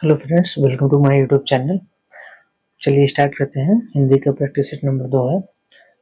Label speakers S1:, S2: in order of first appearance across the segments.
S1: Hello friends, welcome to my YouTube channel. चलिए start करते हैं। हिंदी का प्रैक्टिस सेट नंबर 2 है।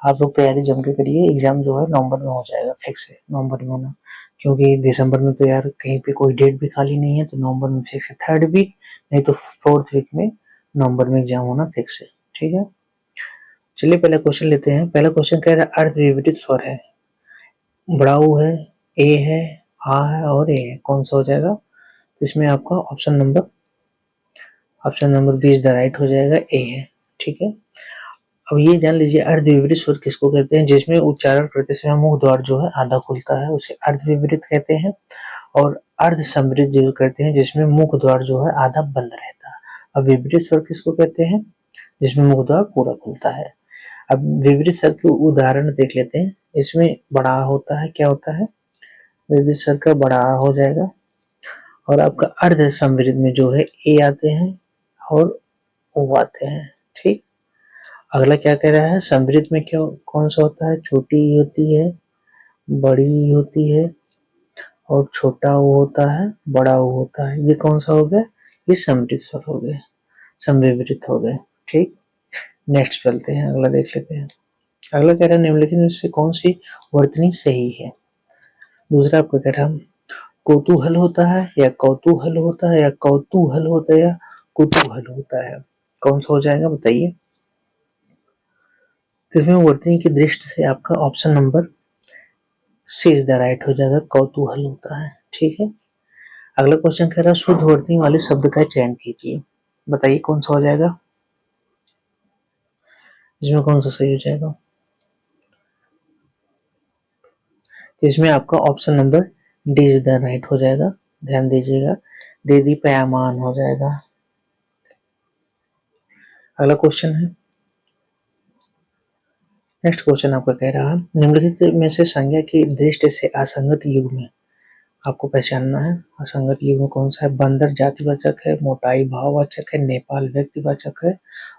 S1: आप लोग तैयारी जम के करिए। एग्जाम जो है नवंबर में हो जाएगा, फिक्स है नवंबर में होना, क्योंकि दिसंबर में तो यार कहीं पे कोई डेट भी खाली नहीं है, तो नवंबर में फिक्स है। थर्ड वीक नहीं तो फोर्थ वीक में नवंबर में एग्जाम होना फिक्स है। ठीक है, चलिए पहला क्वेश्चन लेते हैं। पहला क्वेश्चन कह रहा है अर्ध विपरीत स्वर है, बड़ा ऊ है, ए है, आ है और ए है, कौन सा हो जाएगा? तो इसमें आपका ऑप्शन नंबर 20 द राइट हो जाएगा, ए है। ठीक है, अब ये जान लीजिए अर्ध विपरीत स्वर किसको कहते हैं? जिसमें उच्चारण करते समय मुख द्वार जो है आधा खुलता है, उसे अर्ध विपरीत कहते हैं। और अर्ध समृद्ध जो कहते हैं, जिसमें मुख द्वार जो है आधा बंद रहता है। अब विपरीत स्वर किसको कहते हैं? जिसमें मुख द्वार पूरा खुलता है। अब विपरीत स्वर के उदाहरण देख लेते हैं। इसमें बड़ा होता है, क्या होता है? विपरीत स्वर का बड़ा हो जाएगा। और आपका अर्ध समृद्ध में जो है ए आते हैं और ओ आते हैं। ठीक, अगला क्या कह रहा है? समृद्ध में क्या कौन सा होता है? छोटी होती है, बड़ी होती है और छोटा वो होता है, बड़ा वो होता है। ये कौन सा हो गया? ये समृद्ध स्वर हो गए, समविपरीत हो गए। ठीक, नेक्स्ट चलते हैं, अगला देख लेते हैं। अगला कह रहा है निम्नलिखित में से कौन सी वर्तनी सही है? दूसरा आपको कह रहा है कौतूहल होता है या कौतूहल होता है या कौतूहल होता है या कुतूहल होता है, कौन सा हो जाएगा बताइए? इसमें वर्तनी की दृष्टि से आपका option number C is the right हो जाएगा, कौतूहल होता है। ठीक है, अगला क्वेश्चन कह रहा है शुद्ध वर्तनी वाले शब्द का चयन कीजिए, बताइए कौन सा हो जाएगा? इसमें कौन सा सही हो जाएगा? इसमें आपका option number D is the right हो जाएगा, ध्यान दीजिएगा। दीदी पैमान हो जाएगा। अगला क्वेश्चन है, नेक्स्ट क्वेश्चन आपका कह रहा है निम्नलिखित में से संज्ञा की दृष्टि से असंगत युग में आपको पहचानना है। असंगत युग में कौन सा है? बंदर जातिवाचक है, मोटाई भाववाचक है, नेपाल व्यक्तिवाचक है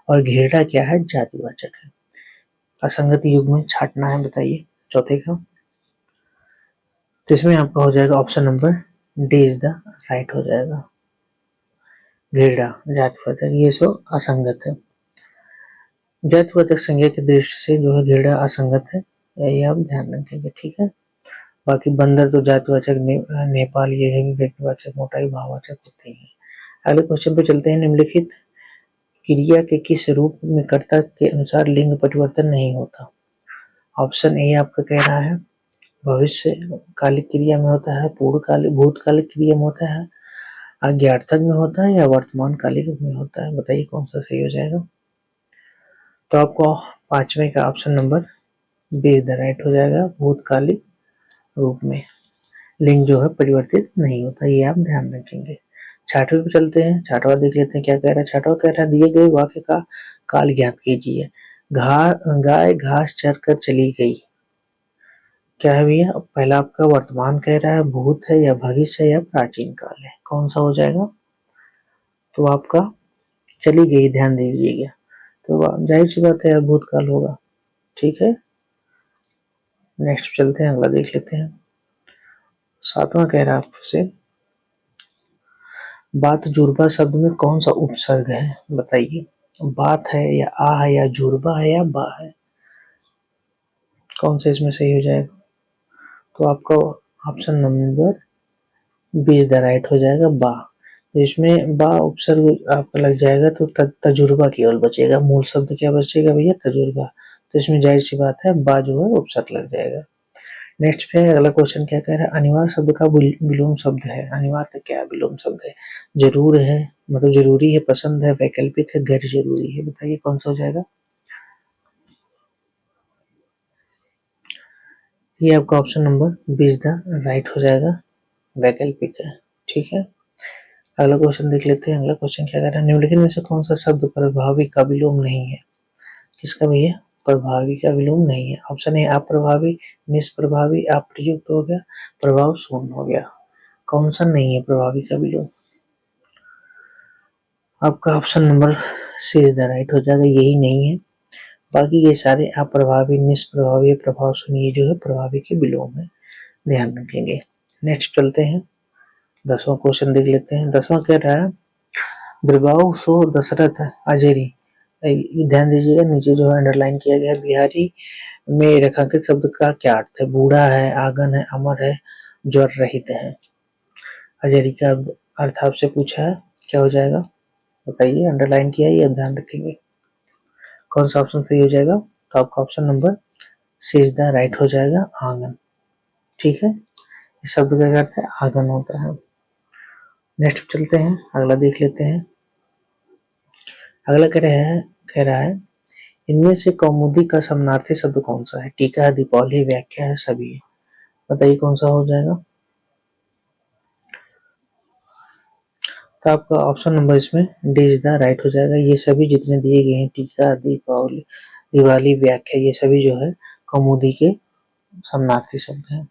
S1: और घेरा क्या है? जातिवाचक है। असंगत युग में छाटना है, बताइए चौथे का। तो इसमें आपका हो जाएगा option number D is the right हो जाएगा, घेरा जातिवाचक, ये सब असंगत है। जातिवाचक संज्ञा की दृष्टि से जो है घेरा असंगत है, यही आप ध्यान रखेंगे। ठीक है, बाकी बंदर तो जातिवाचक, नेपाल ये है व्यक्तिवाचक, मोटाई भाववाचक होते हैं। अगले क्वेश्चन पे चलते हैं। निम्नलिखित क्रिया के किस रूप में कर्ता के अनुसार लिंग परिवर्तन नहीं होता? ऑप्शन ए आपका कह रहा है भविष्य कालिक क्रिया में होता है, पूर्वकालिक भूतकालिक क्रिया में होता है, आज्ञार्थक में होता है या वर्तमान कालिक में होता है, बताइए कौन सा सही हो जाएगा? तो आपको पांचवें का option number be the right हो जाएगा, भूतकालिक रूप में लिंग जो है परिवर्तित नहीं होता, ये आप ध्यान रखेंगे। छठवें पे चलते हैं। छठवा देख लेते हैं क्या कह रहा है। छठवा कह रहा है दिए गए वाक्य का काल ज्ञात कीजिए। गाय घास चर कर चली गई, क्या है भैया? पहला आपका वर्तमान कह रहा है, भूत है या भविष्य है या प्राचीन काल है, कौन सा हो जाएगा? तो आपका चली गई, ध्यान दीजिएगा। तो जाहिर सी बात है यार भूतकाल होगा। ठीक है, नेक्स्ट चलते हैं, अगला देख लेते हैं। सातवां कह रहा है आपसे बात जुड़वा शब्द में कौन सा उपसर्ग है, बताइए। बात है या आ है या जुड़वा है या बा है, कौन सा इसमें सही हो जाएगा? तो आपका option number B is the right हो जाएगा, बा। इसमें बा उपसर्ग आपका लग जाएगा तो तजुर्बा केवल बचेगा। मूल शब्द क्या बचेगा भैया? तजुर्बा। तो इसमें जाहिर सी बात है बा जो है उपसर्ग लग जाएगा। नेक्स्ट पे अगला क्वेश्चन क्या कह रहा है अनिवार्य शब्द का विलोम शब्द है। अनिवार्य क्या विलोम शब्द है? जरूर है, मतलब जरूरी है, पसंद है, वैकल्पिक है, गैर जरूरी है, बताइए कौन सा हो जाएगा? ये आपका option number B is the right हो जाएगा, वैकल्पिक है। ठीक है, अगला क्वेश्चन देख लेते हैं। अगला क्वेश्चन क्या कह रहा है निम्नलिखित में से कौन सा शब्द प्रभावी का विलोम नहीं है? किसका भैया? प्रभावी का विलोम नहीं है। ऑप्शन ए अप्रभावी, निष्प्रभावी, अप्रयुक्त हो गया, प्रभाव शून्य हो गया, कौन सा नहीं है प्रभावी का विलोम? आपका option number C is the right हो जाएगा, यही नहीं है। बाकी ये सारे अप्रभावी, निष्प्रभावी, प्रभाव शून्य जो है प्रभावी के विलोम है, ध्यान रखेंगे। नेक्स्ट चलते हैं, 10वां क्वेश्चन देख लेते हैं। 10वां कह रहा है द्रिबाहु सो दशरथ अजेरी। ध्यान दीजिएगा नीचे जो है अंडरलाइन किया गया है। बिहारी में रेखांकित शब्द का क्या अर्थ है? बूढ़ा है, आंगन है, अमर है, ज्वर रहित है। अजेरी का अर्थ आपसे पूछा है, क्या हो जाएगा बताइए। अंडरलाइन किया है, ये ध्यान रखेंगे। कौन सा ऑप्शन सही हो जाएगा? तो आपका option number C is the right हो जाएगा, आंगन। ठीक है, इस शब्द का क्या अर्थ है? आंगन होता है। नेक्स्ट चलते हैं, अगला देख लेते हैं। अगला कह रहा है इनमें से कौमुदी का समानार्थी शब्द कौन सा है? टीका है, दीपावली, व्याख्या है, सभी है। बताइए कौन सा हो जाएगा। तो आपका ऑप्शन नंबर इसमें डी इज द राइट हो जाएगा। ये सभी जितने दिए गए हैं, टीका, दीपावली, दिवाली, व्याख्या, ये सभी जो है कौमुदी के समानार्थी शब्द हैं।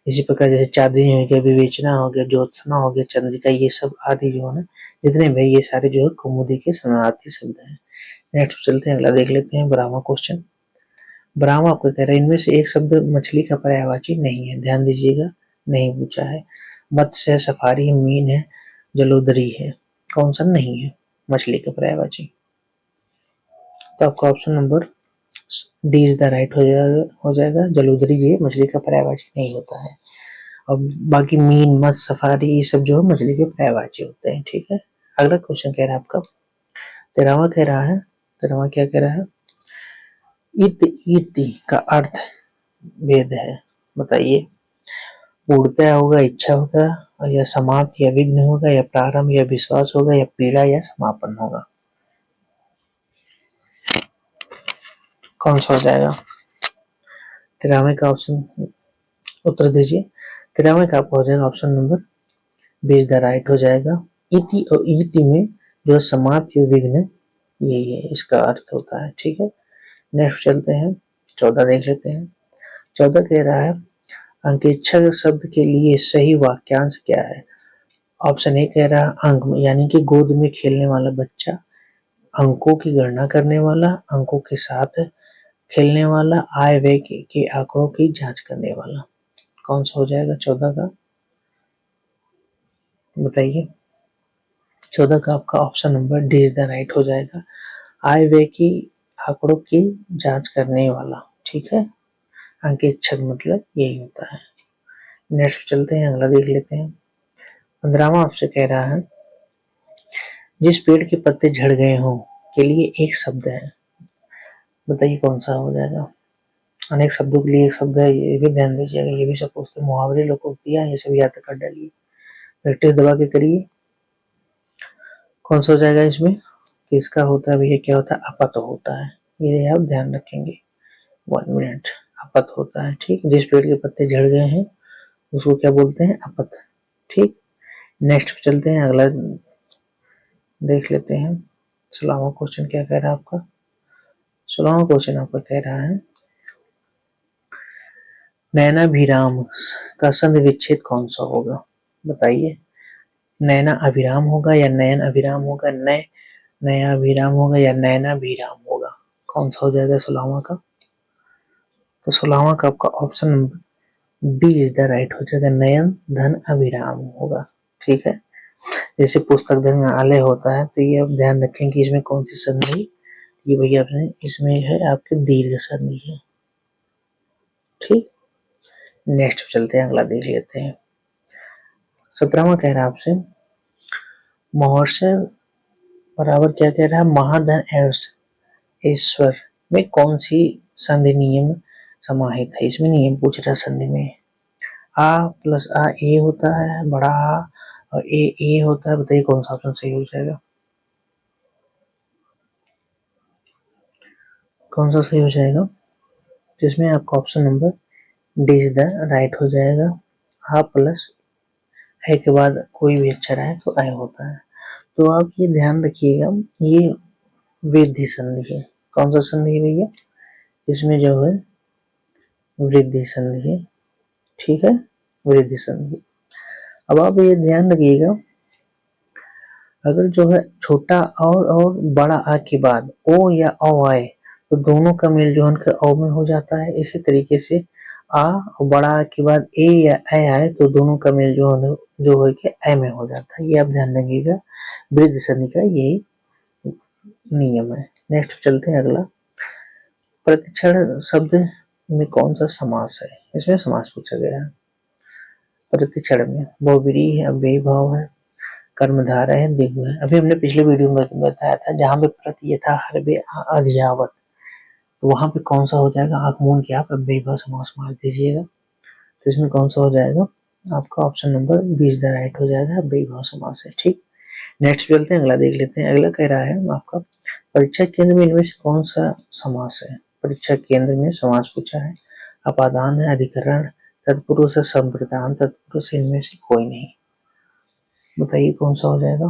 S1: इसी प्रकार जैसे चांदनी हो गया, विवेचना हो गया, ज्योत्सना हो गया, चंद्रिका, ये सब आदि जो है ना, जितने भी ये सारे जो है कौमुदी के समानार्थी शब्द हैं। नेक्स्ट चलते हैं, अगला देख लेते हैं। ब्राह्मण क्वेश्चन। ब्राह्मण आपको कह रहा है इनमें से एक शब्द मछली का पर्यायवाची नहीं है। ध्यान दीजिएगा, नहीं पूछा है। मत्स्य है, सफारी है, मीन है, जलोदरी है। कौन सा नहीं है मछली का पर्यायवाची? तो आपका option number D is the right हो जाएगा। जलोदरी ये मछली का पर्यायवाची नहीं होता है। और बाकी मीन, मत्स्य, सफारी, ये सब जो है मछली के पर्यायवाची होते हैं। ठीक है, अगला क्वेश्चन कह रहा है आपका 13वां कह रहा है। 13वां क्या कह रहा है? इत इति का अर्थ वेद है। बताइए, पूर्णतः होगा, इच्छा होगा, या समाप्त या विघ्न होगा, या प्रारंभ या विश्वास होगा, या पीड़ा या समापन होगा। कौन सा हो जाएगा? 13वें का ऑप्शन उत्तर दीजिए। 13वें का आपका हो जाएगा option number B is the right हो जाएगा। इति और इति में जो समाप्त या विघ्न, यही है इसका अर्थ होता है। ठीक है, नेक्स्ट चलते हैं, 14 देख लेते हैं। 14 कह रहा है अंकेक्षर शब्द के लिए सही वाक्यांश क्या है? ऑप्शन ए कह रहा है अंक, यानी कि गोद में खेलने वाला बच्चा, अंकों की गणना करने वाला, अंकों के साथ खेलने वाला, आय व्यय के आंकड़ों की जांच करने वाला। कौन सा हो जाएगा 14 का? बताइए। 14 का आपका option number D is the right हो जाएगा। आय व्यय की आंकड़ों की जांच करने वाला। ठीक है, अंकेक्षक मतलब यही होता है। नेक्स्ट चलते हैं, अगला देख लेते हैं। 15वां आपसे कह रहा है जिस पेड़ के पत्ते झड़ गए हों के लिए एक शब्द है। बताइए कौन सा हो जाएगा। अनेक शब्दों के लिए एक शब्द है, ये भी ध्यान दीजिएगा। ये भी सब पूछते मुहावरे, लोकोक्तियां, ये सब याद कर डालिए, प्रैक्टिस दबा के करिए। कौन सा हो जाएगा इसमें? किसका होता है भैया? क्या होता है? अपत होता है, ये आप ध्यान रखेंगे। 1 मिनट। अपत होता है। ठीक, जिस पेड़ के पत्ते झड़ गए हैं उसको क्या बोलते हैं? अपत। ठीक, नेक्स्ट चलते हैं, अगला देख लेते हैं। 16वां क्वेश्चन क्या कह रहा है आपका? 16वां क्वेश्चन आपका कह रहा है नैनाभिराम का संधि विच्छेद कौन सा होगा? बताइए। नैना अभिराम होगा, या नयन अभिराम होगा, नया अभिराम होगा, या नैना अभिराम होगा। कौन सा हो जाएगा 16वां का? तो 16वां का आपका option number B is the right हो जाएगा। नयन धन अभिराम होगा। ठीक है, जैसे पुस्तक धन आलय होता है, तो ये आप ध्यान रखें कि इसमें कौन सी संधि, ये भैया अपने इसमें है आपके दीर्घ संधि है। ठीक, नेक्स्ट चलते हैं, अगला देख लेते हैं। 17वां कह रहा है आपसे महर्षि बराबर क्या कह रहा है? महाधन ऐश्वर में कौन सी संधि नियम समाहित है? इसमें नियम पूछ रहा संधि में। आ प्लस आ ए होता है, बड़ा आ और ए होता है। बताइए कौन सा ऑप्शन सही हो जाएगा? कौन सा सही हो जाएगा? जिसमें आपका option number D is the right हो जाएगा। आ प्लस ए के बाद कोई भी अक्षर है तो ए होता है। तो आप ये ध्यान रखिएगा, ये वृद्धि संधि है। कौन सा संधि है भैया? इसमें जो है वृद्धि संधि है। ठीक है, वृद्धि संधि। अब आप ये ध्यान रखिएगा, अगर जो है छोटा और बड़ा आ के बाद ओ या औ आए तो दोनों का मेल जोल के औ में हो जाता है। इसी तरीके से आ और बड़ा आ के बाद ए या ए आए तो दोनों का मेल जो है के ए में हो जाता है। ये आप ध्यान रखिएगा। वृद्ध संधि का यही नियम है। नेक्स्ट चलते हैं अगला। प्रतिक्षण शब्द में कौन सा समास है? इसमें समास पूछा गया है। प्रतिक्षण में बहुव्रीहि है, अव्ययी भाव है, कर्मधारय है, दिगु है। अभी हमने पिछले वीडियो में बताया था जहाँ पे प्रति यथा हर्बे अधियावत, तो वहां पे कौन सा हो जाएगा? आंख मूंद के आप अव्ययी भाव समास मार दीजिएगा, तो इसमें कौन सा हो जाएगा? आपका ऑप्शन नंबर 20 द राइट हो जाएगा, अव्ययी भाव समास है। ठीक, नेक्स्ट चलते हैं, अगला देख लेते हैं। अगला कह रहा है आपका परीक्षा केंद्र में इनमें से कौन सा समास है? परीक्षा केंद्र में समास पूछा है, अपादान है, अधिकरण, तत्पुरुष है, संप्रदान, तत्पुरुष, इनमें से कोई नहीं। बताइए कौन सा हो जाएगा?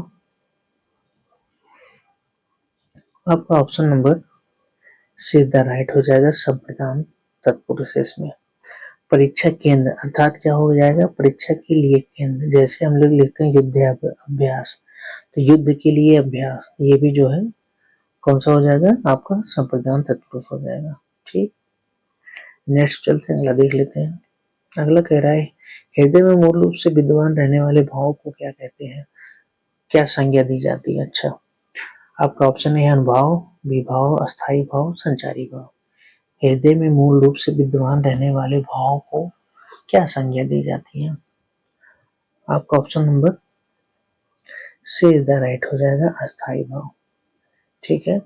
S1: आपका option number see the right हो जाएगा, संप्रदान तत्पुरुष है इसमें। परीक्षा केंद्र अर्थात क्या हो जाएगा? परीक्षा के लिए केंद्र, जैसे हम लोग लिखते हैं युद्ध अभ्यास, तो युद्ध के लिए अभ्यास, ये भी जो है कौन सा हो जाएगा? आपका संप्रदान तत्पुरुष हो जाएगा। ठीक, नेक्स्ट चलते हैं, अगला देख लेते हैं। अगला कह रहा है हृदय में मूल रूप से विद्यमान रहने वाले भाव को क्या कहते हैं? क्या संज्ञा दी जाती है? अच्छा, आपका ऑप्शन है अनुभाव, विभाव, अस्थाई भाव, संचारी भाव। हृदय में मूल रूप से विद्यमान रहने वाले भाव को क्या संज्ञा दी जाती है? आपका option number C is the right हो जाएगा, अस्थाई भाव। ठीक है,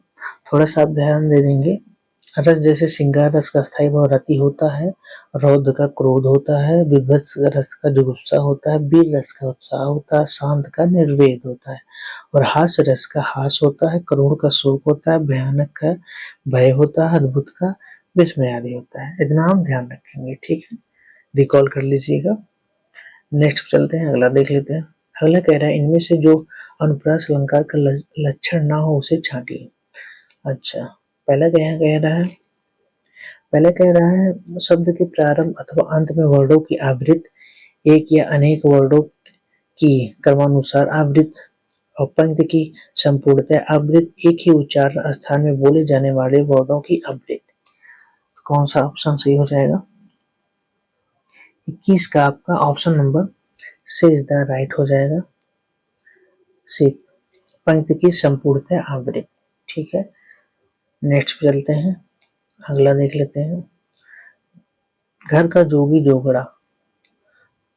S1: थोड़ा सा आप ध्यान दे देंगे। रस जैसे श्रृंगार रस का स्थायी भाव रति होता है, रौद्र का क्रोध होता है, विभत्स रस का जुगुप्सा होता है, वीर रस का उत्साह होता है, शांत का निर्वेद होता है, और हास्य रस का हास होता है, करुण का शोक होता है, भयानक का भय होता है, अद्भुत का विस्मय आदि होता है। इतना हम ध्यान रखेंगे। ठीक है, रिकॉल कर लीजिएगा। नेक्स्ट चलते हैं, अगला देख लेते हैं। अगला कह रहा है इनमें से जो अनुप्रास अलंकार का लक्षण ना हो उसे छांटिए। अच्छा, पहला क्या कह रहा है? पहले कह रहा है शब्द के प्रारंभ अथवा अंत में वर्णों की आवृत्ति एक या अनेक वर्णों की क्रमानुसार आवृत्ति और पंक्ति की संपूर्णतः आवृत्ति एक ही उच्चारण स्थान में बोले जाने वाले वर्णों की आवृत्ति। कौन सा ऑप्शन सही हो जाएगा? 21 का आपका option number C is the right हो जाएगा, सी, पंक्ति की संपूर्णतः आवृत्ति। ठीक है, नेक्स्ट पे चलते हैं, अगला देख लेते हैं। घर का जोगी जोगड़ा,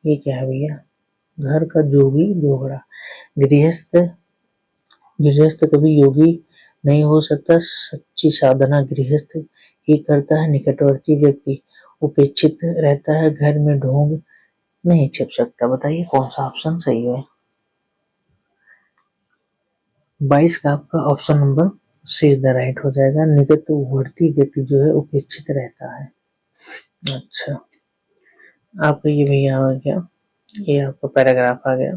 S1: ये क्या है भैया? घर का जोगी जोगड़ा, गृहस्थ, गृहस्थ कभी योगी नहीं हो सकता, सच्ची साधना गृहस्थ ही करता है, निकटवर्ती व्यक्ति उपेक्षित रहता है, घर में ढोंग नहीं छिप सकता। बताइए कौन सा ऑप्शन सही है? 22 का आपका option number see the right हो जाएगा, निकटवर्ती व्यक्ति जो है उपेक्षित रहता है। अच्छा, आपका ये भैया आ गया, ये आपका पैराग्राफ आ गया,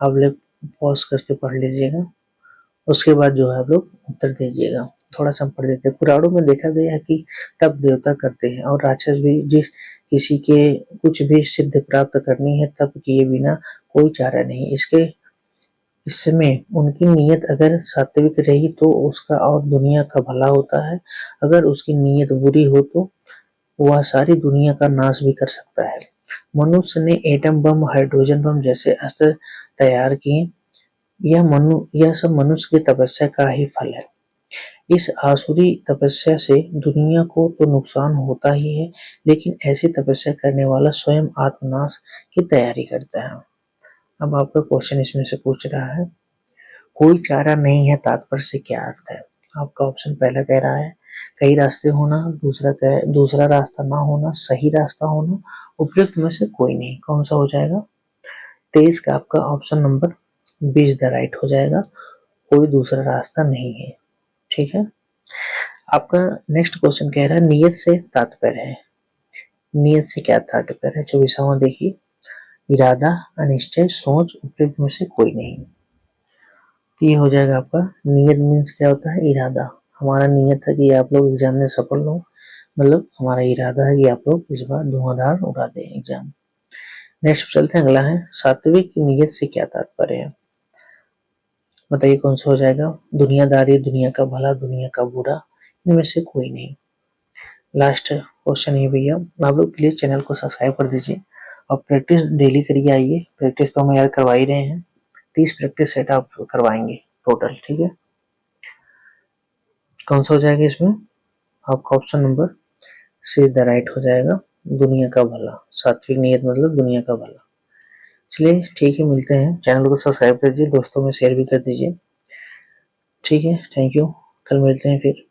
S1: आप लोग पॉज करके पढ़ लीजिएगा, उसके बाद जो है आप लोग उत्तर दीजिएगा। थोड़ा सा पढ़ देते हैं। पुराणों में देखा गया है कि तप देवता करते हैं और राक्षस भी, जिस किसी के कुछ भी सिद्ध प्राप्त करनी है तप किए बिना कोई चारा नहीं। इसमें उनकी नीयत अगर सात्विक रही तो उसका और दुनिया का भला होता है, अगर उसकी नीयत बुरी हो तो वह सारी दुनिया का नाश भी कर सकता है। मनुष्य ने एटम बम, हाइड्रोजन बम जैसे अस्त्र तैयार किए, यह सब मनुष्य की तपस्या का ही फल है। इस आसुरी तपस्या से दुनिया को तो नुकसान होता ही है, लेकिन ऐसी तपस्या करने वाला स्वयं आत्मनाश की तैयारी करता है। अब आपका क्वेश्चन इसमें से पूछ रहा है कोई चारा नहीं है, तात्पर्य से क्या अर्थ है? आपका ऑप्शन पहला कह रहा है कई रास्ते होना, दूसरा रास्ता ना होना, सही रास्ता होना, उपयुक्त में से कोई नहीं। कौन सा हो जाएगा? 23 का आपका ऑप्शन नंबर 20 द राइट हो जाएगा, कोई दूसरा रास्ता नहीं है। ठीक है, आपका नेक्स्ट क्वेश्चन कह रहा है नियत से तात्पर्य है। नियत से क्या तात्पर्य है? 24वां देखिए, इरादा, अनिश्चय, सोच, उपयुक्त में से कोई नहीं। तो ये हो जाएगा आपका नियत मीन्स क्या होता है? इरादा। हमारा नियत है कि आप लोग एग्जाम में सफल हो, मतलब हमारा इरादा है कि आप लोग इस बार धुआंधार उड़ा दें एग्जाम। नेक्स्ट चलते हैं, अगला है सात्विक नियत से क्या तात्पर्य है? बताइए कौन सा हो जाएगा? दुनियादारी, दुनिया का भला, दुनिया का बुरा, इनमें से कोई नहीं। लास्ट क्वेश्चन है भैया, आप लोग प्लीज चैनल को सब्सक्राइब कर दीजिए और प्रैक्टिस डेली करिए। आइए, प्रैक्टिस तो हम यार करवा ही रहे हैं। 30 प्रैक्टिस सेट आप करवाएंगे टोटल, ठीक है। कौन सा हो जाएगा इसमें आपका option number see the right हो जाएगा, दुनिया का भला, सात्विक नियत मतलब दुनिया का भला। चलिए ठीक है, मिलते हैं। चैनल को सब्सक्राइब कर दीजिए, दोस्तों में शेयर भी कर दीजिए, ठीक है। थैंक यू, कल मिलते हैं फिर।